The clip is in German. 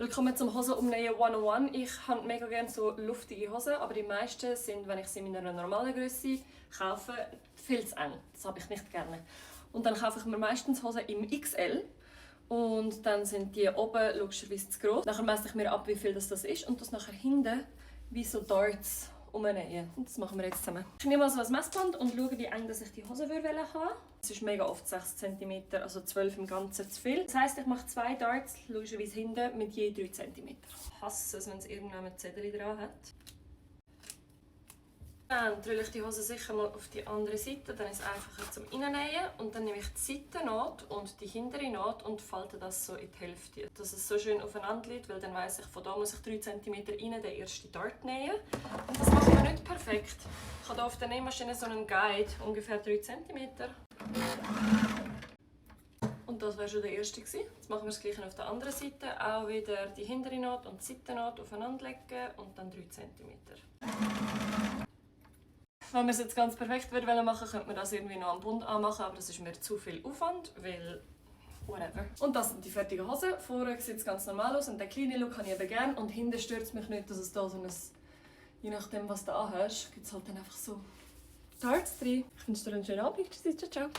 Willkommen zum Hosenumnähen 101. Ich habe mega gerne so luftige Hosen, aber die meisten sind, wenn ich sie in meiner normalen Größe kaufe, viel zu eng. Das habe ich nicht gerne. Und dann kaufe ich mir meistens Hosen im XL. Und dann sind die oben logischerweise zu gross. Nachher messe ich mir ab, wie viel das ist und das nachher hinten wie so Darts umnähen. Und das machen wir jetzt zusammen. Ich nehme also ein Messband und schaue, wie eng ich die Hose haben will. Es ist mega oft 6 cm, also 12 im Ganzen zu viel. Das heisst, ich mache 2 Darts, logischerweise hinten, mit je 3 cm. Ich hasse es, wenn es irgendjemand Zettel dran hat. Dann drücke ich die Hose sicher mal auf die andere Seite, dann ist es einfacher zum Reinnähen. Und dann nehme ich die Seitennaht und die hintere Naht und falte das so in die Hälfte. Dass es so schön aufeinander liegt, weil dann weiss ich, von da muss ich 3 cm rein den ersten Dart nähen. Und das mache ich nicht perfekt. Ich habe hier auf der Nähmaschine so einen Guide, ungefähr 3 cm. Und das wäre schon der erste gewesen. Jetzt machen wir das gleiche auf der anderen Seite. Auch wieder die hintere Naht und die Seitennaht aufeinander legen und dann 3 cm. Wenn man es jetzt ganz perfekt machen würde, könnte man das irgendwie noch am Bund anmachen, aber das ist mir zu viel Aufwand, weil whatever. Und das sind die fertigen Hosen. Vorne sieht es ganz normal aus und den kleinen Look habe ich eben gerne. Und hinten stört es mich nicht, dass es da so ein, je nachdem was du anhast, gibt es halt dann einfach so Darts drin. Ich wünsche dir einen schönen Abend. Tschüss, ciao, ciao.